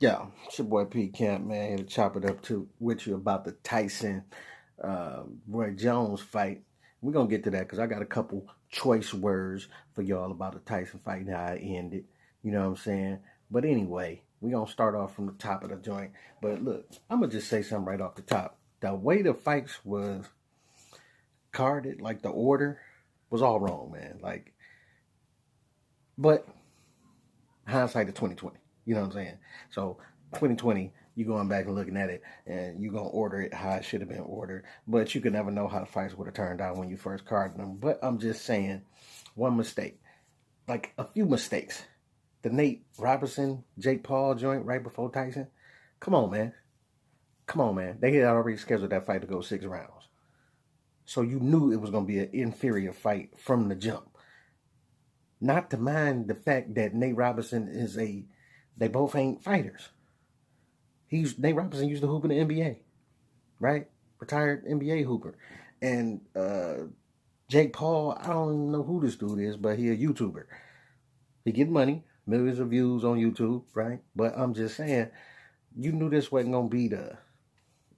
Yeah, it's your boy P Camp, man, here to chop it up with you about the Tyson Roy Jones fight. We're gonna get to that because I got a couple choice words for y'all about the Tyson fight and how it ended. You know what I'm saying? But anyway, we're gonna start off from the top of the joint. But look, I'm gonna just say something right off the top. The way the fights was carded, like the order, was all wrong, man. But hindsight of 2020. You know what I'm saying? So 2020, you going back and looking at it, and you gonna order it how it should have been ordered. But you can never know how the fights would have turned out when you first carded them. But I'm just saying, one mistake, like a few mistakes. The Nate Robinson, Jake Paul joint right before Tyson. Come on, man. Come on, man. They had already scheduled that fight to go 6 rounds. So you knew it was going to be an inferior fight from the jump. Not to mind the fact that Nate Robinson they both ain't fighters. Nate Robinson used to hoop in the NBA, right? Retired NBA hooper. And Jake Paul, I don't even know who this dude is, but he a YouTuber. He get money, millions of views on YouTube, right? But I'm just saying, you knew this wasn't going to be the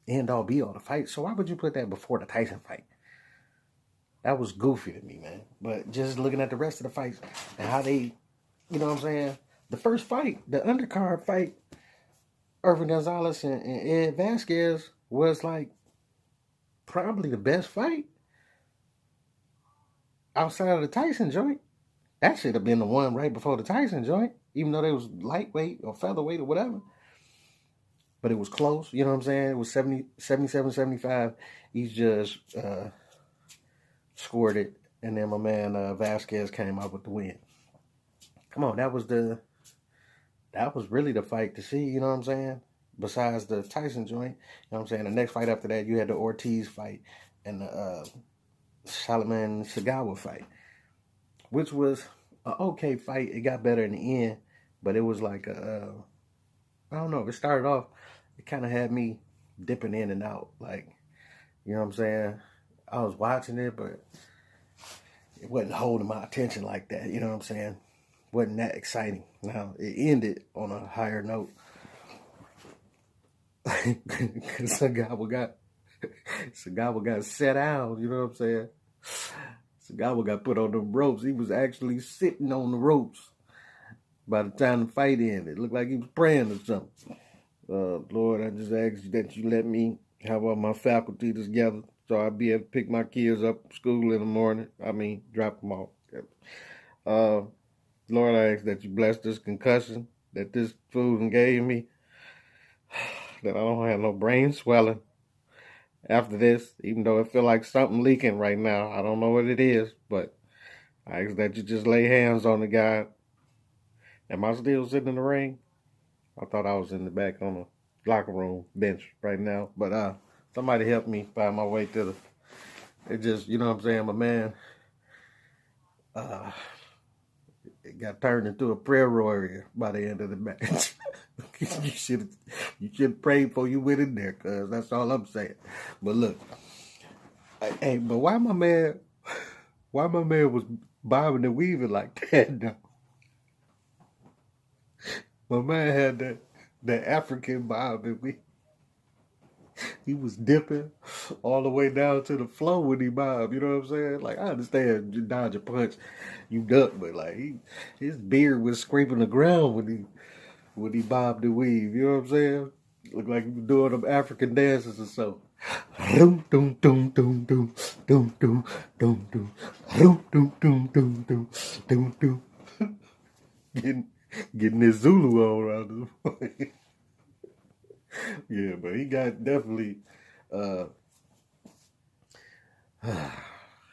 end all be all the fight. So why would you put that before the Tyson fight? That was goofy to me, man. But just looking at the rest of the fights and how they, you know what I'm saying? The first fight, the undercard fight, Irvin Gonzales and Ed Vasquez was like probably the best fight outside of the Tyson joint. That should have been the one right before the Tyson joint, even though they was lightweight or featherweight or whatever. But it was close, you know what I'm saying? It was 77-75. He's just scored it, and then my man Vasquez came out with the win. Come on, that was really the fight to see, you know what I'm saying? Besides the Tyson joint, you know what I'm saying? The next fight after that, you had the Ortiz fight and the Sulaiman segawa fight, which was an okay fight. It got better in the end, but it was like I don't know. It started off, it kind of had me dipping in and out, like, you know what I'm saying? I was watching it, but it wasn't holding my attention like that, you know what I'm saying? Wasn't that exciting. Now, it ended on a higher note. Segawa got set out, you know what I'm saying? Segawa got put on the ropes. He was actually sitting on the ropes by the time the fight ended. It looked like he was praying or something. Lord, I just ask you that you let me have all my faculty together so I'll be able to pick my kids up from school in the morning. I mean, drop them off. Lord, I ask that you bless this concussion that this food gave me, that I don't have no brain swelling after this, even though it feel like something leaking right now. I don't know what it is, but I ask that you just lay hands on the guy. Am I still sitting in the ring? I thought I was in the back on the locker room bench right now, but somebody help me find my way to it just, you know what I'm saying, my man, it got turned into a prayer warrior by the end of the match. you should pray before you went in there, cuz that's all I'm saying. But look, hey, but why my man was bobbing and weaving like that though? My man had that African bob and weave. He was dipping all the way down to the floor when he bobbed. You know what I'm saying? Like, I understand you dodge a punch, you duck, but like his beard was scraping the ground when he bobbed and weave. You know what I'm saying? Looked like he was doing them African dances or so. Doom doom doom doom doom doom doom doom doom doom doom doom doom doom doom. Getting his Zulu on around this. Yeah, but he got definitely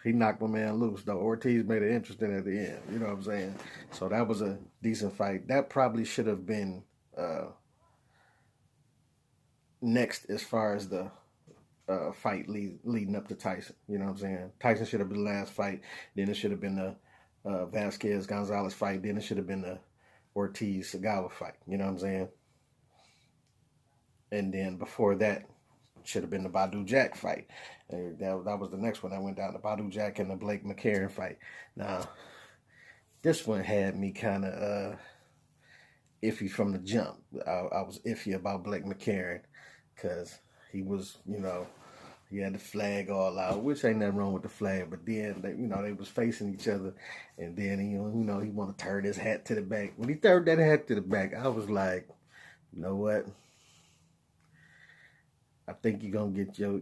he knocked my man loose though. Ortiz made it interesting at the end, you know what I'm saying? So that was a decent fight. That probably should have been next as far as the fight leading up to Tyson, you know what I'm saying? Tyson should have been the last fight, then it should have been the Vasquez Gonzales fight, then it should have been the Ortiz segawa fight, you know what I'm saying? And then before that, should have been the Badou Jack fight. That was the next one that went down, the Badou Jack and the Blake Mckernan fight. Now, this one had me kind of iffy from the jump. I was iffy about Blake Mckernan because he was, he had the flag all out, which ain't nothing wrong with the flag. But then, they was facing each other, and then he want to turn his hat to the back. When he turned that hat to the back, I was like, you know what? I think you're gonna get your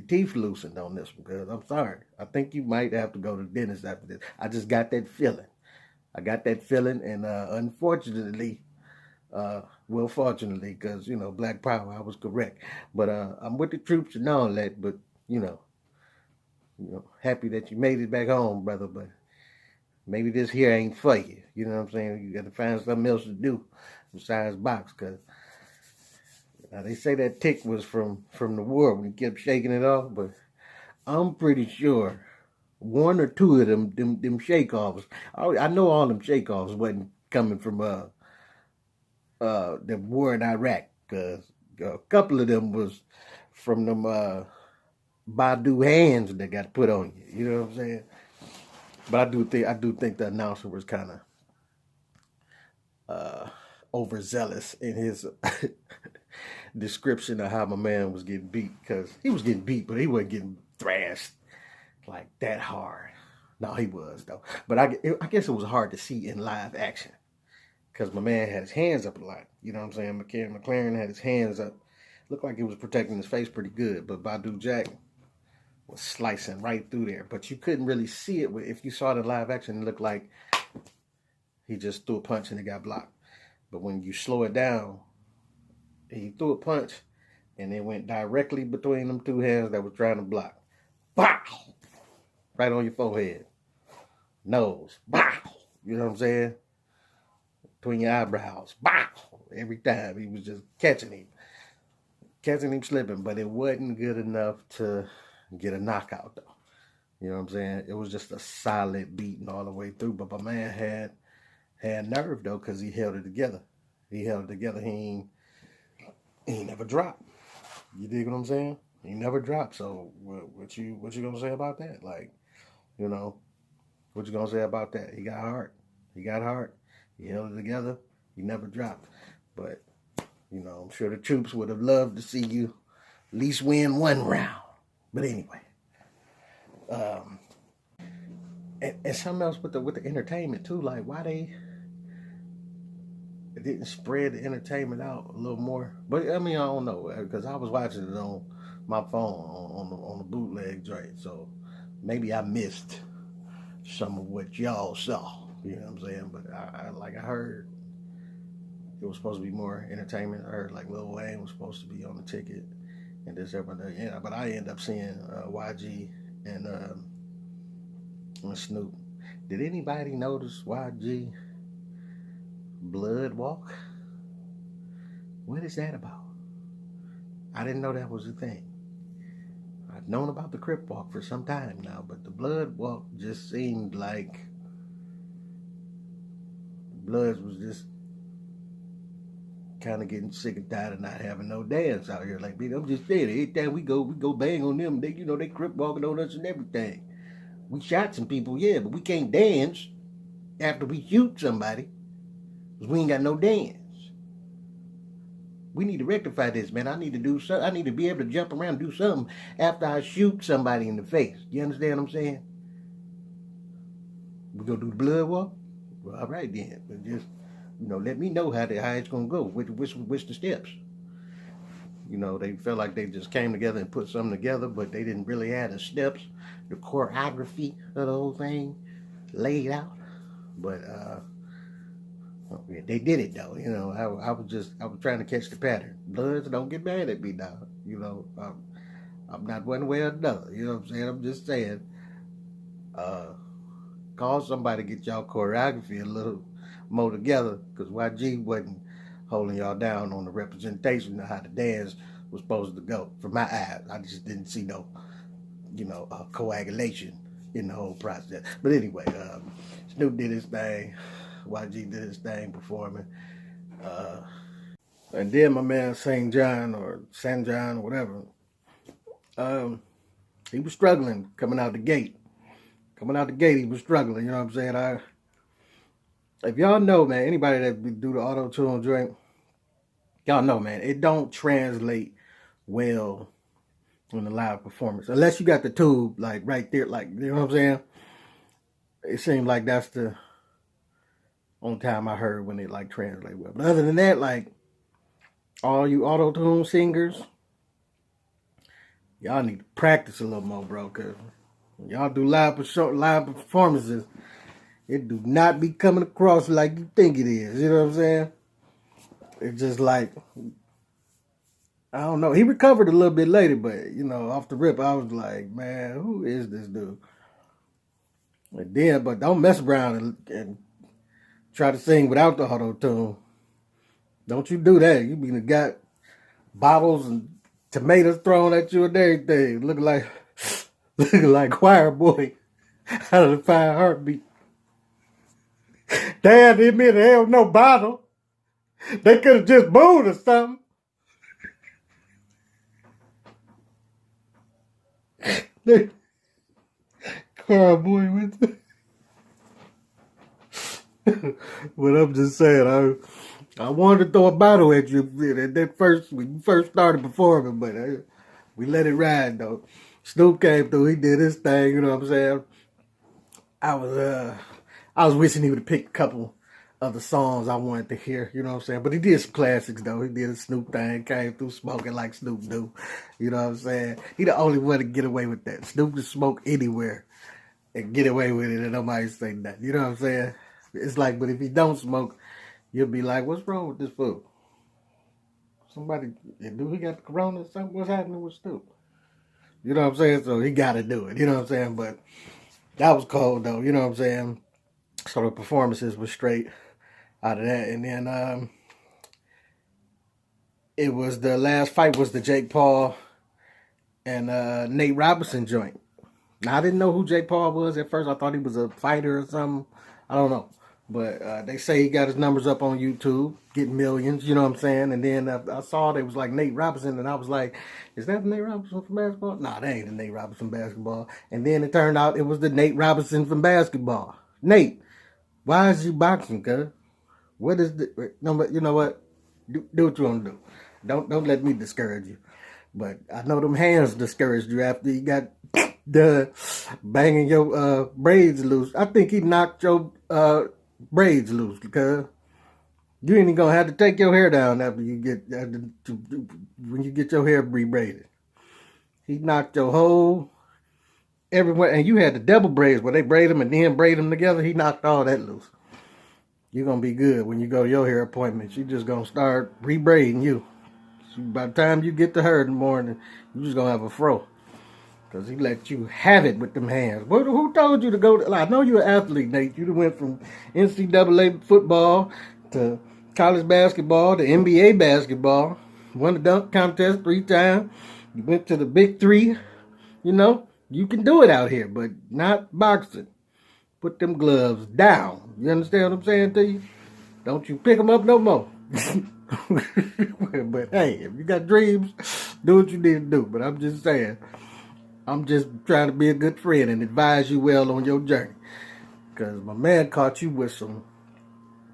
teeth loosened on this one, because I'm sorry. I think you might have to go to the dentist after this. I just got that feeling. And unfortunately, fortunately, because, Black Power, I was correct. But I'm with the troops and all that, but, happy that you made it back home, brother, but maybe this here ain't for you. You know what I'm saying? You got to find something else to do besides box, because they say that tick was from the war when he kept shaking it off, but I'm pretty sure one or two of them shake-offs, I know all them shake-offs wasn't coming from the war in Iraq, because a couple of them was from them badou hands that got put on you. You know what I'm saying? But I do think the announcer was kind of overzealous in his description of how my man was getting beat, because he was getting beat, but he wasn't getting thrashed like that hard. No, he was though. But I guess it was hard to see in live action, because my man had his hands up a lot. You know what I'm saying? McLaren had his hands up. Looked like he was protecting his face pretty good, but Badou Jack was slicing right through there. But you couldn't really see it. If you saw the live action, it looked like he just threw a punch and it got blocked. But when you slow it down, he threw a punch and it went directly between them two hands that were trying to block. Bow! Right on your forehead. Nose. Bow! You know what I'm saying? Between your eyebrows. Bow! Every time. He was just catching him slipping. But it wasn't good enough to get a knockout, though. You know what I'm saying? It was just a solid beating all the way through. But my man had nerve, though, because he held it together. He ain't never dropped. You dig what I'm saying? He never dropped. So what you gonna say about that? Like, what you gonna say about that? He got heart. He held it together. He never dropped. But, I'm sure the troops would have loved to see you at least win one round. But anyway. And something else with the entertainment too, like why they didn't spread the entertainment out a little more. But I mean, I don't know, because I was watching it on my phone on the bootleg joint, so maybe I missed some of what y'all saw. You know what I'm saying? But I heard it was supposed to be more entertainment. I heard like Lil Wayne was supposed to be on the ticket and this everything. Yeah, but I ended up seeing YG and Snoop. Did anybody notice YG blood walk? What is that about? I didn't know that was a thing. I've known about the Crip walk for some time now, but the blood walk just seemed like Bloods was just kind of getting sick and tired of not having no dance out here. Like, I'm just saying, every time we go bang on them. They, they Crip walking on us and everything. We shot some people, yeah, but we can't dance after we shoot somebody, because we ain't got no dance. We need to rectify this, man. I need to do something. I need to be able to jump around and do something after I shoot somebody in the face. You understand what I'm saying? We gonna do the blood walk? Well, all right then. But just, let me know how it's gonna go. Which the steps. They felt like they just came together and put something together, but they didn't really have the steps, the choreography of the whole thing laid out. But they did it though. I was trying to catch the pattern. Bloods, don't get mad at me now. I'm not one way or another. You know what I'm saying? I'm just saying, call somebody to get y'all choreography a little more together, because YG wasn't holding y'all down on the representation of how the dance was supposed to go. From my eyes, I just didn't see no, coagulation in the whole process. But anyway, Snoop did his thing. YG did his thing performing. And then my man St. John or whatever, he was struggling coming out the gate. He was struggling, you know what I'm saying? if y'all know, man, anybody that do the auto-tune joint, y'all know, man, it don't translate well on the live performance. Unless you got the tube, like, right there, like, you know what I'm saying? It seemed like that's the only time I heard when it, like, translate well. But other than that, like, all you auto-tune singers, y'all need to practice a little more, bro, because when y'all do live performances, it do not be coming across like you think it is. You know what I'm saying? It's just like, I don't know. He recovered a little bit later, but, you know, off the rip, I was like, man, who is this dude? And then, but don't mess around and try to sing without the auto-tune. Don't you do that. You be got bottles and tomatoes thrown at you and everything. Looking like choir boy out of the Fire Heartbeat. Damn, they admit there was no bottle. They could have just booed or something. Choir boy with the... But I'm just saying, I wanted to throw a bottle at you when you first started performing, but we let it ride though. Snoop came through, he did his thing, you know what I'm saying? I was wishing he would have picked a couple of the songs I wanted to hear, you know what I'm saying? But he did some classics though. He did a Snoop thing, came through smoking like Snoop do. You know what I'm saying? He the only one to get away with that. Snoop can smoke anywhere and get away with it and nobody say nothing. You know what I'm saying? It's like, but if he don't smoke, you'll be like, what's wrong with this fool? Somebody, do he got the corona or something? What's happening with Snoop? You know what I'm saying? So he got to do it. You know what I'm saying? But that was cold though. You know what I'm saying? So the performances were straight out of that. And then it was the last fight was the Jake Paul and Nate Robinson joint. Now, I didn't know who Jake Paul was at first. I thought he was a fighter or something. I don't know. But they say he got his numbers up on YouTube, getting millions, you know what I'm saying? And then I saw they was like Nate Robinson, and I was like, is that the Nate Robinson from basketball? Nah, that ain't the Nate Robinson from basketball. And then it turned out it was the Nate Robinson from basketball. Nate, why is you boxing, cuz? What is the... No, but you know what? Do what you want to do. Don't let me discourage you. But I know them hands discouraged you after you got the banging your braids loose. I think he knocked your braids loose because you ain't gonna have to take your hair down after when you get your hair re-braided. He knocked your whole everywhere, and you had the double braids where they braid them and then braid them together. He knocked all that loose. You're gonna be good when you go to your hair appointments. You just gonna start re-braiding you. So by the time you get to her in the morning, you just gonna have a fro. Because he let you have it with them hands. Who told you to go? I know you're an athlete, Nate. You went from NCAA football to college basketball to NBA basketball. Won the dunk contest 3 times. You went to the Big Three. You know, you can do it out here, but not boxing. Put them gloves down. You understand what I'm saying to you? Don't you pick them up no more. But hey, if you got dreams, do what you need to do. But I'm just saying, I'm just trying to be a good friend and advise you well on your journey. Because my man caught you with some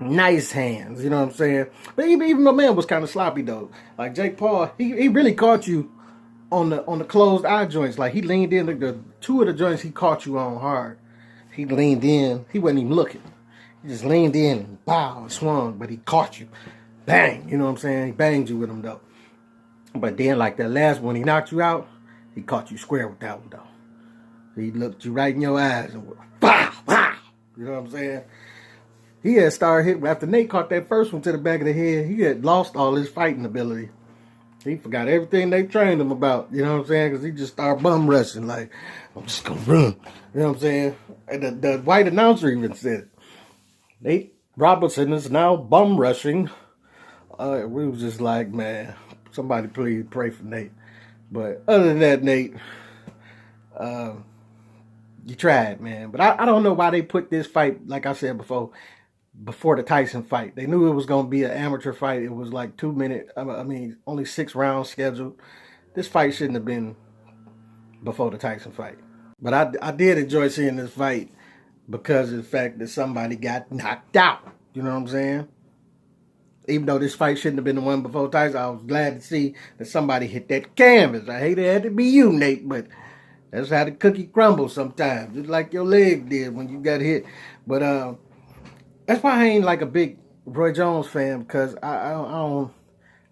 nice hands, you know what I'm saying? But even my man was kind of sloppy though. Like Jake Paul, he really caught you on the closed eye joints. Like he leaned in, the 2 of the joints he caught you on hard. He leaned in, he wasn't even looking. He just leaned in and pow, swung, but he caught you. Bang, you know what I'm saying? He banged you with him though. But then like that last one, he knocked you out. He caught you square with that one, though. He looked you right in your eyes and went, pow, pow. You know what I'm saying? He had started hitting. After Nate caught that first one to the back of the head, he had lost all his fighting ability. He forgot everything they trained him about. You know what I'm saying? Because he just started bum rushing. Like, I'm just going to run. You know what I'm saying? And the white announcer even said it. Nate Robinson is now bum rushing. We was just like, man, somebody please pray for Nate. But other than that, Nate, you tried, man. But I don't know why they put this fight, like I said before the Tyson fight. They knew it was going to be an amateur fight. It was like 2 minutes. I mean, only 6 rounds scheduled. This fight shouldn't have been before the Tyson fight. But I did enjoy seeing this fight because of the fact that somebody got knocked out. You know what I'm saying? Even though this fight shouldn't have been the one before Tyson, I was glad to see that somebody hit that canvas. I hate it had to be you, Nate, but that's how the cookie crumbles sometimes, just like your leg did when you got hit. But that's why I ain't like a big Roy Jones fan, because I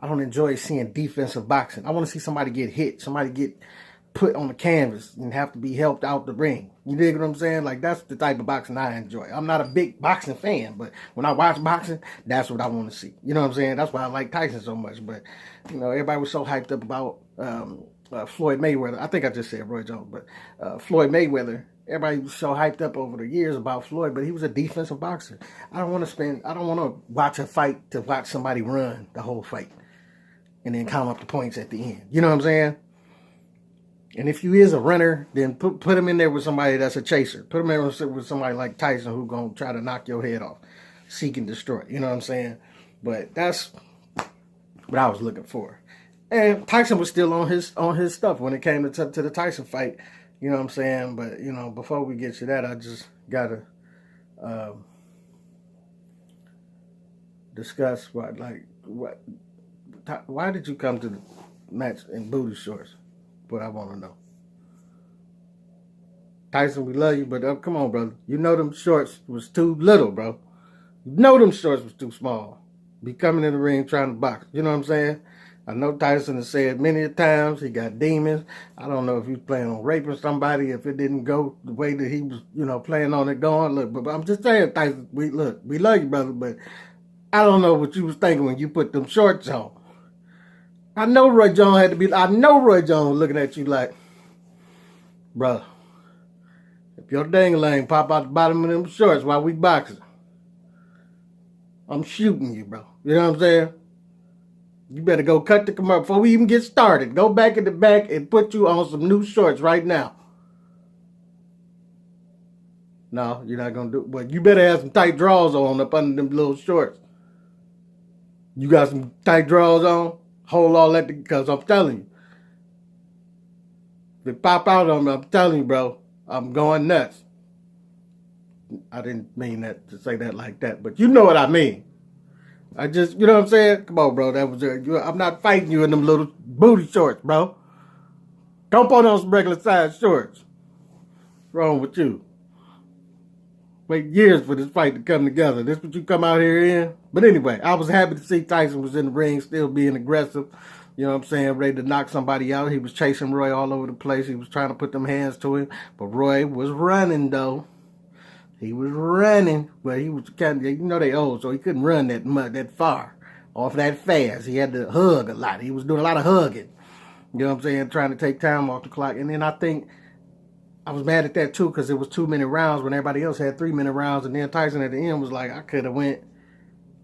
don't enjoy seeing defensive boxing. I want to see somebody get hit, somebody get put on the canvas and have to be helped out the ring. You dig what I'm saying? Like, that's the type of boxing I enjoy. I'm not a big boxing fan, but when I watch boxing, that's what I want to see. You know what I'm saying? That's why I like Tyson so much. But, you know, everybody was so hyped up about Floyd Mayweather. I think I just said Roy Jones, but Floyd Mayweather. Everybody was so hyped up over the years about Floyd, but he was a defensive boxer. I don't want to watch a fight to watch somebody run the whole fight and then count up the points at the end. You know what I'm saying? And if you is a runner, then put him in there with somebody that's a chaser. Put him in there with somebody like Tyson, who going to try to knock your head off, seek and destroy. You know what I'm saying? But that's what I was looking for. And Tyson was still on his stuff when it came to the Tyson fight. You know what I'm saying? But, you know, before we get to that, I just got to discuss why did you come to the match in booty shorts? What I want to know. Tyson, we love you, but come on, brother. You know them shorts was too little, bro. You know them shorts was too small. Be coming in the ring trying to box. You know what I'm saying? I know Tyson has said many times he got demons. I don't know if he was planning on raping somebody, if it didn't go the way that he was, you know, planning on it going. Look, but I'm just saying, Tyson, we love you, brother, but I don't know what you was thinking when you put them shorts on. I know Roy Jones was looking at you like, bro, if your dang-a-lang pop out the bottom of them shorts while we boxing, I'm shooting you, bro. You know what I'm saying? You better go cut the commercial before we even get started. Go back in the back and put you on some new shorts right now. No, you're not going to do it. But you better have some tight drawers on up under them little shorts. You got some tight drawers on? Hold all that, because I'm telling you, if it pop out on me, I'm telling you, bro, I'm going nuts. I didn't mean that to say that like that, but you know what I mean. I just, you know what I'm saying? Come on, bro. I'm not fighting you in them little booty shorts, bro. Don't put on some regular size shorts. What's wrong with you? Wait years for this fight to come together. This what you come out here in? But anyway, I was happy to see Tyson was in the ring, still being aggressive. You know what I'm saying? Ready to knock somebody out. He was chasing Roy all over the place. He was trying to put them hands to him. But Roy was running, though. He was running. But he was kind of, you know, they old, so he couldn't run that far, off that fast. He had to hug a lot. He was doing a lot of hugging. You know what I'm saying? Trying to take time off the clock. And then I think I was mad at that, too, because it was 2-minute rounds when everybody else had 3-minute rounds. And then Tyson at the end was like, I could have went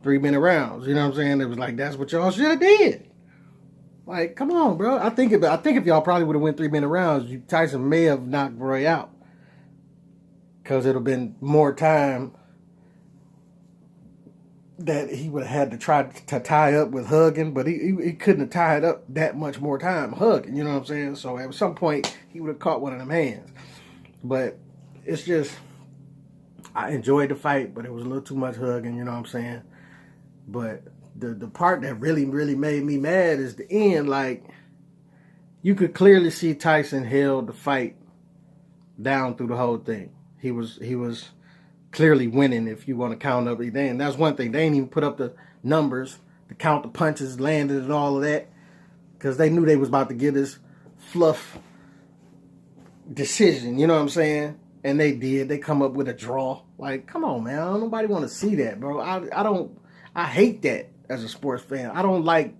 3-minute rounds. You know what I'm saying? It was like, that's what y'all should have did. Like, come on, bro. I think if y'all probably would have went 3-minute rounds, Tyson may have knocked Roy out. Because it would have been more time that he would have had to try to tie up with hugging. But he couldn't have tied up that much more time hugging. You know what I'm saying? So at some point, he would have caught one of them hands. But it's just, I enjoyed the fight, but it was a little too much hugging, you know what I'm saying? But the part that really, really made me mad is the end. Like, you could clearly see Tyson held the fight down through the whole thing. He was clearly winning if you want to count up everything. And that's one thing. They ain't even put up the numbers to count the punches landed and all of that, because they knew they was about to get this fluff decision, you know what I'm saying? And they did. They come up with a draw. Like, come on, man. Nobody want to see that, bro. I hate that as a sports fan. I don't like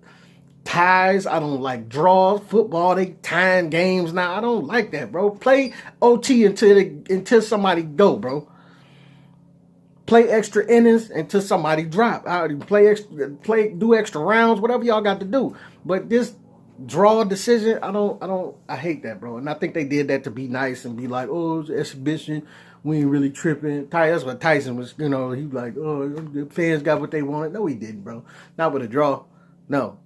ties. I don't like draws. Football, they tying games now. I don't like that, bro. Play OT until somebody go, bro. Play extra innings until somebody drop. Do extra rounds, whatever y'all got to do. But this draw decision, I hate that, bro. And I think they did that to be nice and be like, oh, it's exhibition. We ain't really tripping. That's what Tyson was, you know, he was like, oh, the fans got what they wanted. No, he didn't, bro. Not with a draw. No.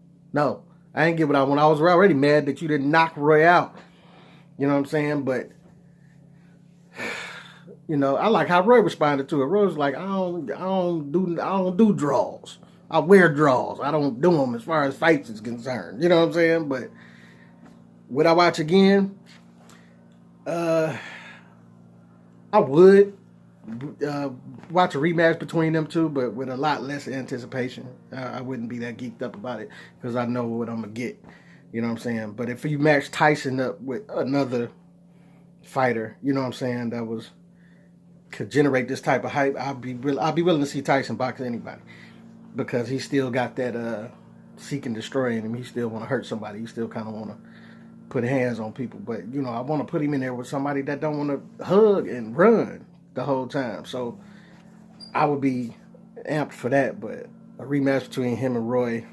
I ain't get what I want. I was already mad that you didn't knock Roy out. You know what I'm saying? But, You know, I like how Roy responded to it. Roy was like, I don't do draws. I wear draws. I don't do them as far as fights is concerned. You know what I'm saying? But would I watch again? I would watch a rematch between them two, but with a lot less anticipation. I wouldn't be that geeked up about it because I know what I'm gonna get. You know what I'm saying? But if you match Tyson up with another fighter, you know what I'm saying, that could generate this type of hype, I'll be willing to see Tyson box anybody, because he still got that seek and destroy in him. He still want to hurt somebody. He still kind of want to put hands on people. But, you know, I want to put him in there with somebody that don't want to hug and run the whole time. So I would be amped for that. But a rematch between him and Roy,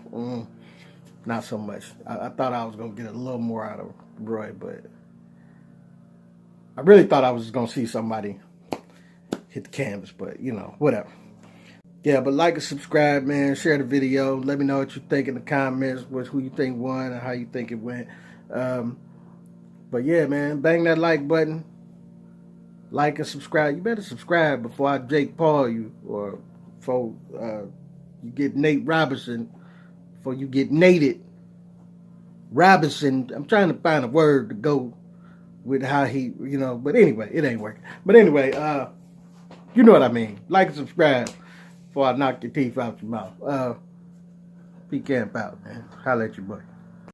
not so much. I thought I was going to get a little more out of Roy, but I really thought I was just going to see somebody hit the canvas. But, you know, whatever. Yeah, but like and subscribe, man. Share the video. Let me know what you think in the comments, who you think won and how you think it went. But yeah, man, bang that like button. Like and subscribe. You better subscribe before I Jake Paul you, or before you get Nate Robinson, before you get nated Robinson. I'm trying to find a word to go with how he, you know, but anyway, it ain't working. But anyway, you know what I mean. Like and subscribe before I knock your teeth out your mouth. Be camp out, man. Holla at your boy.